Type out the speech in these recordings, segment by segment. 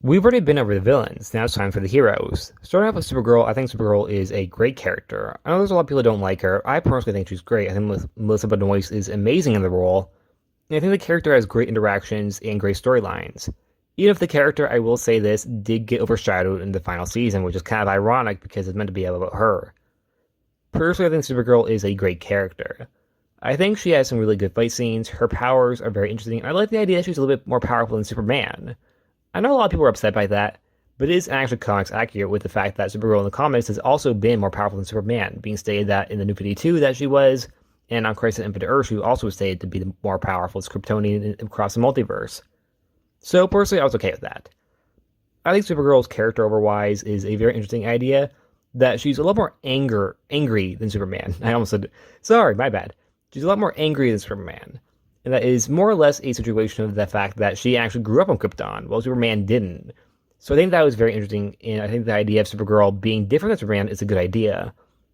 We've already been over the villains, now it's time for the heroes. Starting off with Supergirl, I think Supergirl is a great character. I know there's a lot of people that don't like her. I personally think she's great. I think Melissa Benoist is amazing in the role. And I think the character has great interactions and great storylines. Even if the character, I will say this, did get overshadowed in the final season, which is kind of ironic because it's meant to be about her. Personally, I think Supergirl is a great character. I think she has some really good fight scenes. Her powers are very interesting. I like the idea that she's a little bit more powerful than Superman. I know a lot of people are upset by that, but it is actually comics accurate with the fact that Supergirl in the comics has also been more powerful than Superman, being stated that in the New 52 that she was, and on Crisis on Infinite Earth, she also was stated to be the more powerful Kryptonian across the multiverse. So personally, I was okay with that. I think Supergirl's character overwise is a very interesting idea, that she's a lot more angry than Superman. I almost said, sorry, my bad. She's a lot more angry than Superman. And that is more or less a situation of the fact that she actually grew up on Krypton, while Superman didn't. So I think that was very interesting, and I think the idea of Supergirl being different than Superman is a good idea.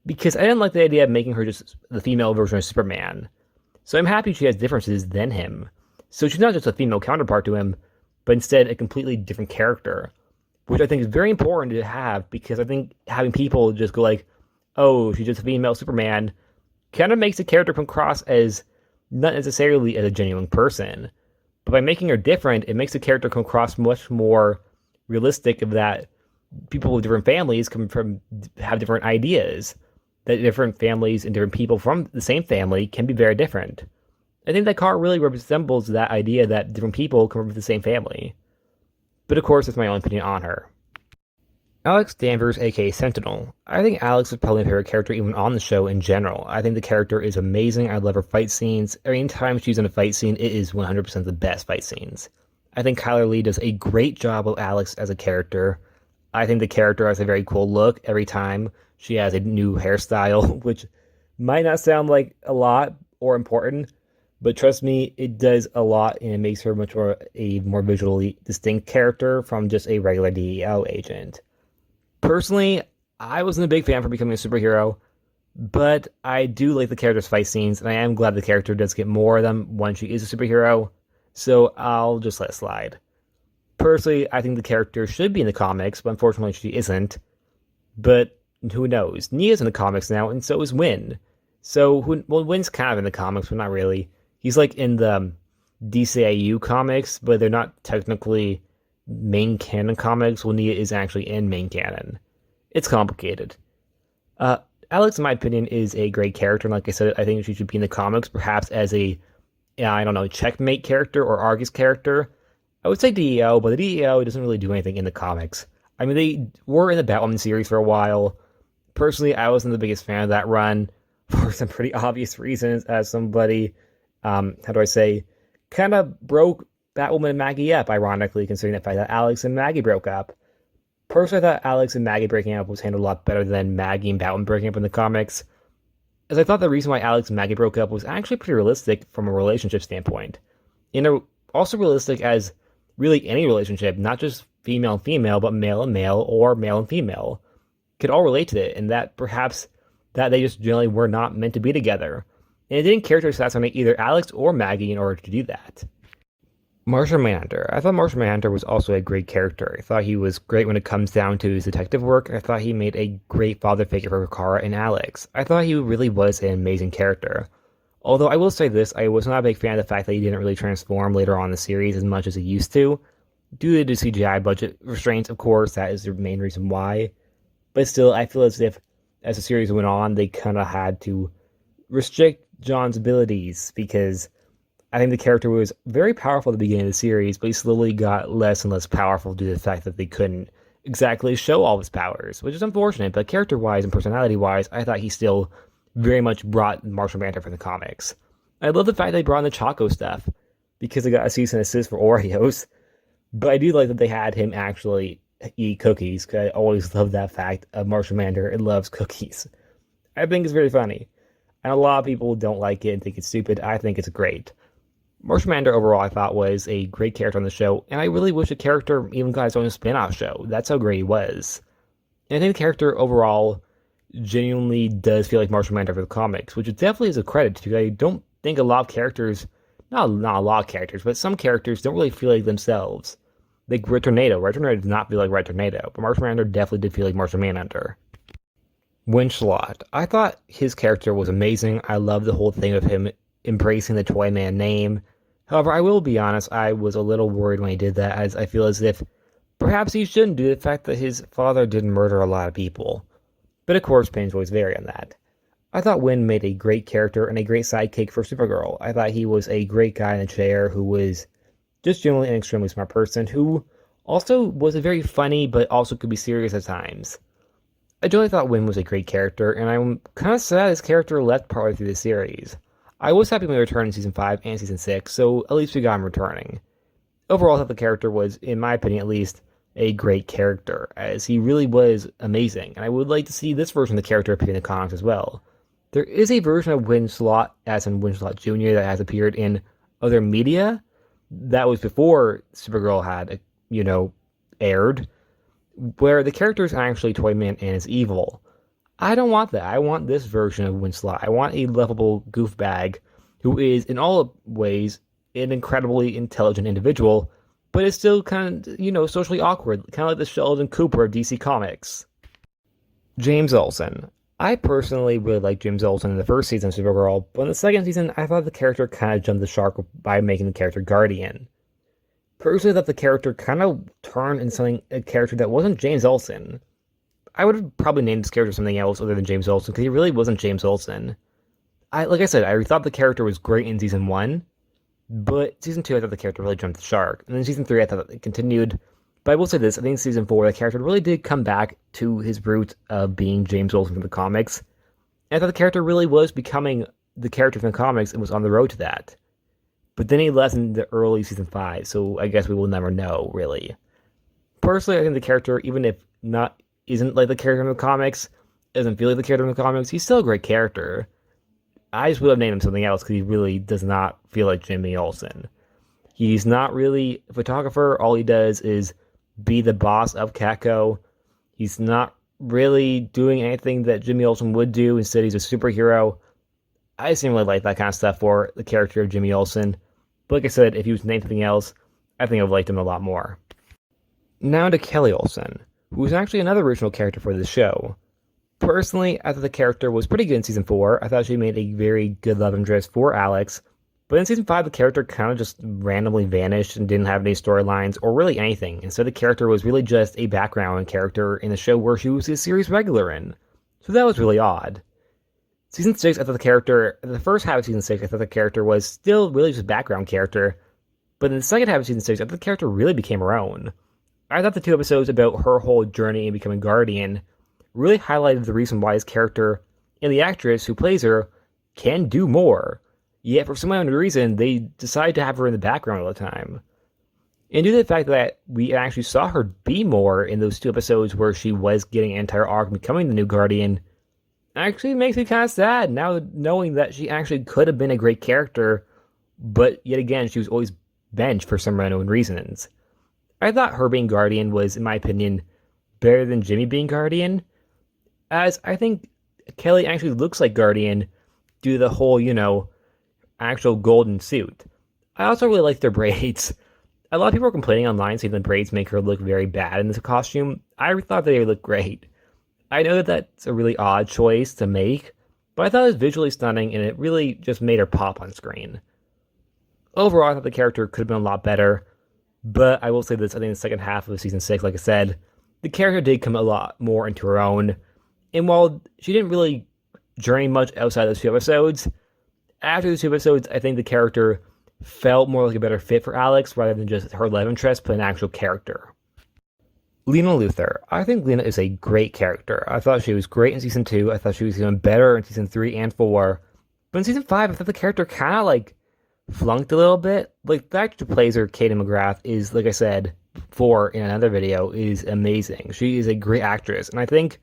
Because I didn't like the idea of making her just the female version of Superman. So I'm happy she has differences than him. So she's not just a female counterpart to him, but instead a completely different character. Which I think is very important to have, because I think having people just go like, oh, she's just a female Superman, kind of makes the character come across as not necessarily as a genuine person. But by making her different, it makes the character come across much more realistic of that people with different families have different ideas. That different families and different people from the same family can be very different. I think that car really resembles that idea that different people come from the same family. But of course, that's my own opinion on her. Alex Danvers, aka Sentinel. I think Alex is probably my favorite character even on the show in general. I think the character is amazing. I love her fight scenes. Every time she's in a fight scene, it is 100% the best fight scenes. I think Kyler Lee does a great job of Alex as a character. I think the character has a very cool look every time she has a new hairstyle, which might not sound like a lot or important, but trust me, it does a lot, and it makes her a more visually distinct character from just a regular DEO agent. Personally, I wasn't a big fan for becoming a superhero, but I do like the character's fight scenes, and I am glad the character does get more of them when she is a superhero, so I'll just let it slide. Personally, I think the character should be in the comics, but unfortunately she isn't. But who knows? Nia's in the comics now, and so is Winn. Winn's kind of in the comics, but not really. He's like in the DCAU comics, but they're not technically main canon comics. Well, Nia is actually in main canon. It's complicated. Alex, in my opinion, is a great character, and like I said, I think she should be in the comics, perhaps as a, I don't know, checkmate character or Argus character. I would say DEO, but the DEO doesn't really do anything in the comics. I mean, they were in the Batwoman series for a while. Personally, I wasn't the biggest fan of that run for some pretty obvious reasons, as somebody, how do I say, kind of broke Batwoman and Maggie up, ironically, considering the fact that Alex and Maggie broke up. Personally, I thought Alex and Maggie breaking up was handled a lot better than Maggie and Batwoman breaking up in the comics, as I thought the reason why Alex and Maggie broke up was actually pretty realistic from a relationship standpoint. Also realistic as really any relationship, not just female and female, but male and male or male and female, could all relate to it, and that perhaps that they just generally were not meant to be together. And it didn't character assassinate either Alex or Maggie in order to do that. Martian Manhunter. I thought Martian Manhunter was also a great character. I thought he was great when it comes down to his detective work. I thought he made a great father figure for Kara and Alex. I thought he really was an amazing character. Although I will say this, I was not a big fan of the fact that he didn't really transform later on in the series as much as he used to. Due to the CGI budget restraints, of course, that is the main reason why. But still, I feel as if, as the series went on, they kind of had to restrict John's abilities, because I think the character was very powerful at the beginning of the series, but he slowly got less and less powerful due to the fact that they couldn't exactly show all of his powers, which is unfortunate, but character-wise and personality-wise, I thought he still very much brought Martian Manhunter from the comics. I love the fact they brought in the Choco stuff, because they got a cease and assist for Oreos, but I do like that they had him actually eat cookies, because I always love that fact of Martian Manhunter and loves cookies. I think it's very funny, and a lot of people don't like it and think it's stupid. I think it's great. Martian Manhunter overall I thought was a great character on the show, and I really wish the character even got his own spin-off show. That's how great he was. And I think the character overall genuinely does feel like Martian Manhunter for the comics, which definitely is a credit to. I don't think a lot of characters, not a lot of characters, but some characters don't really feel like themselves. like Red Tornado. Red Tornado did not feel like Red Tornado, but Martian Manhunter definitely did feel like Martian Manhunter. Winn Schlott. I thought his character was amazing. I love the whole thing of him embracing the Toyman name. However, I will be honest, I was a little worried when he did that, as I feel as if perhaps he shouldn't do the fact that his father did murder a lot of people. But of course, opinions always vary on that. I thought Winn made a great character and a great sidekick for Supergirl. I thought he was a great guy in the chair who was just generally an extremely smart person who also was a very funny but also could be serious at times. I generally thought Winn was a great character, and I'm kind of sad his character left partway through the series. I was happy when he returned in Season 5 and Season 6, so at least we got him returning. Overall, I thought the character was, in my opinion at least, a great character, as he really was amazing, and I would like to see this version of the character appear in the comics as well. There is a version of Winn Schlott, as in Winn Schlott Jr., that has appeared in other media. That was before Supergirl had, aired, where the character is actually Toyman and is evil. I don't want that. I want this version of Winn Schlott. I want a lovable goofbag who is, in all ways, an incredibly intelligent individual, but is still kind of, socially awkward, kind of like the Sheldon Cooper of DC Comics. James Olsen. I personally really liked James Olsen in the first season of Supergirl, but in the second season, I thought the character kind of jumped the shark by making the character Guardian. Personally, I thought the character kind of turned into a character that wasn't James Olsen. I would have probably named this character something else other than James Olsen, because he really wasn't James Olsen. Like I said, I thought the character was great in Season 1, but Season 2, I thought the character really jumped the shark. And then Season 3, I thought it continued. But I will say this, I think in Season 4, the character really did come back to his roots of being James Olsen from the comics. And I thought the character really was becoming the character from the comics and was on the road to that. But then he left in the early Season 5, so I guess we will never know, really. Personally, I think the character, even if isn't like the character in the comics, doesn't feel like the character in the comics, he's still a great character. I just would have named him something else because he really does not feel like Jimmy Olsen. He's not really a photographer. All he does is be the boss of Catco. He's not really doing anything that Jimmy Olsen would do. Instead, he's a superhero. I just didn't really like that kind of stuff for the character of Jimmy Olsen. But like I said, if he was named something else, I think I would have liked him a lot more. Now to Kelly Olsen, who was actually another original character for this show. Personally, I thought the character was pretty good in Season 4. I thought she made a very good love interest for Alex. But in Season 5, the character kind of just randomly vanished and didn't have any storylines or really anything. Instead, the character was really just a background character in the show where she was a series regular in. So that was really odd. Season 6, I thought the first half of Season 6, I thought the character was still really just a background character. But in the second half of Season 6, I thought the character really became her own. I thought the 2 episodes about her whole journey in becoming Guardian really highlighted the reason why his character and the actress who plays her can do more. Yet, for some unknown reason, they decide to have her in the background all the time. And due to the fact that we actually saw her be more in those 2 episodes where she was getting an entire arc becoming the new Guardian, actually makes me kind of sad now knowing that she actually could have been a great character, but yet again, she was always benched for some unknown reasons. I thought her being Guardian was, in my opinion, better than Jimmy being Guardian, as I think Kelly actually looks like Guardian due to the whole, actual golden suit. I also really like their braids. A lot of people are complaining online saying the braids make her look very bad in this costume. I thought they looked great. I know that that's a really odd choice to make, but I thought it was visually stunning and it really just made her pop on screen. Overall, I thought the character could have been a lot better, but I will say this, I think the second half of Season 6, like I said, the character did come a lot more into her own, and while she didn't really journey much outside those 2 episodes, after the 2 episodes, I think the character felt more like a better fit for Alex rather than just her love interest, but an actual character. Lena Luthor. I think Lena is a great character. I thought she was great in Season 2. I thought she was even better in Season 3 and 4. But in Season 5, I thought the character kind of flunked a little bit. The actor who plays her, Katie McGrath, is, like I said before in another video, is amazing. She is a great actress. And I think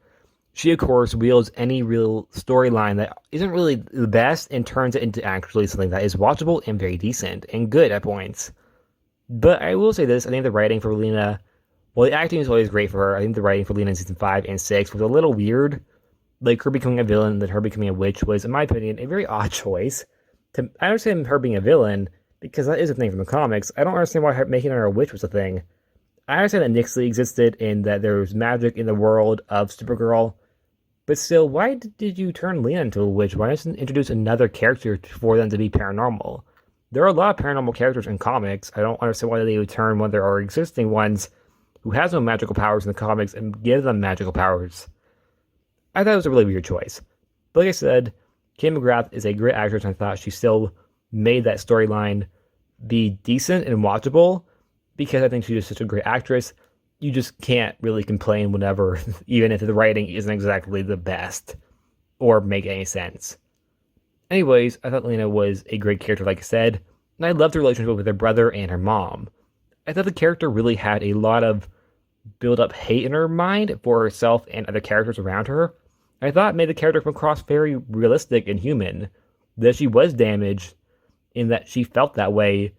she, of course, wields any real storyline that isn't really the best and turns it into actually something that is watchable and very decent and good at points. But I will say this, I think the writing for Lena, well, the acting is always great for her. I think the writing for Lena in Season 5 and 6 was a little weird. Her becoming a villain, then her becoming a witch was, in my opinion, a very odd choice. I understand her being a villain, because that is a thing from the comics. I don't understand why making her a witch was a thing. I understand that Nixley existed and that there was magic in the world of Supergirl, but still, why did you turn Lena into a witch? Why not introduce another character for them to be paranormal? There are a lot of paranormal characters in comics. I don't understand why they would turn one of their existing ones who has no magical powers in the comics and give them magical powers. I thought it was a really weird choice. But like I said, Kim McGrath is a great actress, and I thought she still made that storyline be decent and watchable because I think she's such a great actress. You just can't really complain whenever, even if the writing isn't exactly the best or make any sense. Anyways, I thought Lena was a great character, like I said, and I loved the relationship with her brother and her mom. I thought the character really had a lot of build up hate in her mind for herself and other characters around her. I thought it made the character come across very realistic and human, that she was damaged in that she felt that way,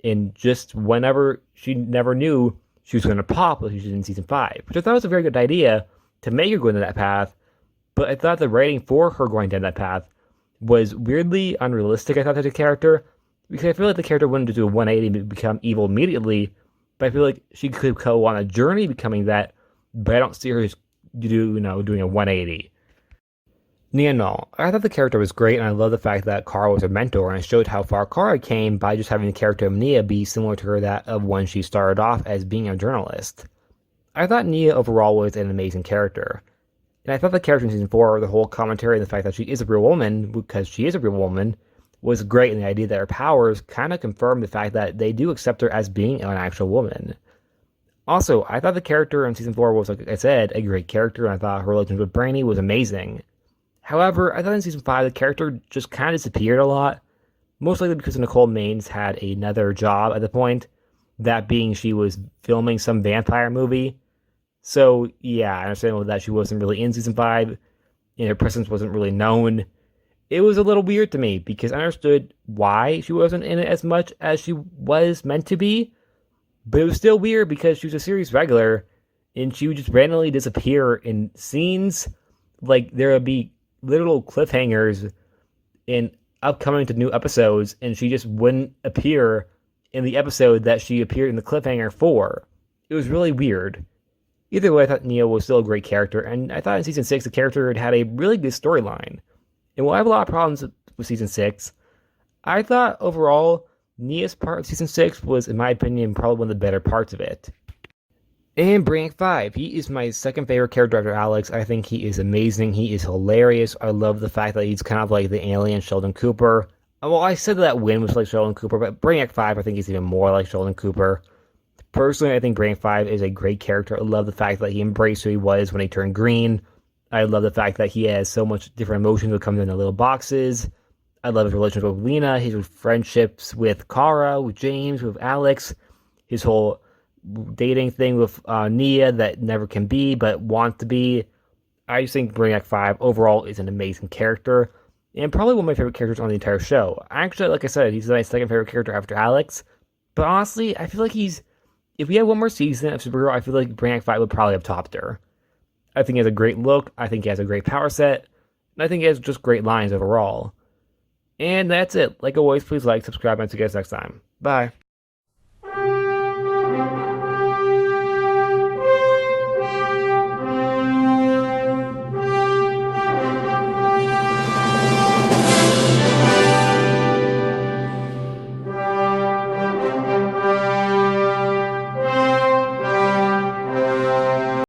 and just whenever she never knew she was going to pop like she did in season 5, which I thought was a very good idea to make her go into that path, but I thought the writing for her going down that path was weirdly unrealistic, I thought, as a character, because I feel like the character wouldn't just do a 180 and become evil immediately, but I feel like she could go on a journey becoming that, but I don't see her just doing a 180. Nia Nal. I thought the character was great, and I love the fact that Kara was her mentor, and it showed how far Kara came by just having the character of Nia be similar to her that of when she started off as being a journalist. I thought Nia overall was an amazing character, and I thought the character in season 4, the whole commentary and the fact that she is a real woman, because she is a real woman, was great, and the idea that her powers kind of confirmed the fact that they do accept her as being an actual woman. Also, I thought the character in season 4 was, like I said, a great character, and I thought her relationship with Brainy was amazing. However, I thought in season 5 the character just kind of disappeared a lot, most likely because Nicole Maines had another job at the point, that being she was filming some vampire movie. So yeah, I understand that she wasn't really in season 5, and her presence wasn't really known. It was a little weird to me, because I understood why she wasn't in it as much as she was meant to be, but it was still weird because she was a series regular, and she would just randomly disappear in scenes. Like, there would be literal cliffhangers in upcoming to new episodes, and she just wouldn't appear in the episode that she appeared in the cliffhanger for. It was really weird. Either way, I thought Nia was still a great character, and I thought in season 6 the character had a really good storyline. And while I have a lot of problems with season 6, I thought overall Nia's part of season 6 was, in my opinion, probably one of the better parts of it. And Brainiac 5, he is my second favorite character after Alex. I think he is amazing. He is hilarious. I love the fact that he's kind of like the alien Sheldon Cooper. Well, I said that Winn was like Sheldon Cooper, but Brainiac 5, I think he's even more like Sheldon Cooper. Personally, I think Brainiac 5 is a great character. I love the fact that he embraced who he was when he turned green. I love the fact that he has so much different emotions that come in the little boxes. I love his relationship with Lena, his friendships with Kara, with James, with Alex, his whole dating thing with Nia that never can be but wants to be. I just think Brainiac 5 overall is an amazing character and probably one of my favorite characters on the entire show. Actually, like I said, he's my second favorite character after Alex. But honestly, I feel like if we had one more season of Supergirl, I feel like Brainiac 5 would probably have topped her. I think he has a great look, I think he has a great power set, and I think he has just great lines overall. And that's it. Like always, please like, subscribe, and see you guys next time. Bye.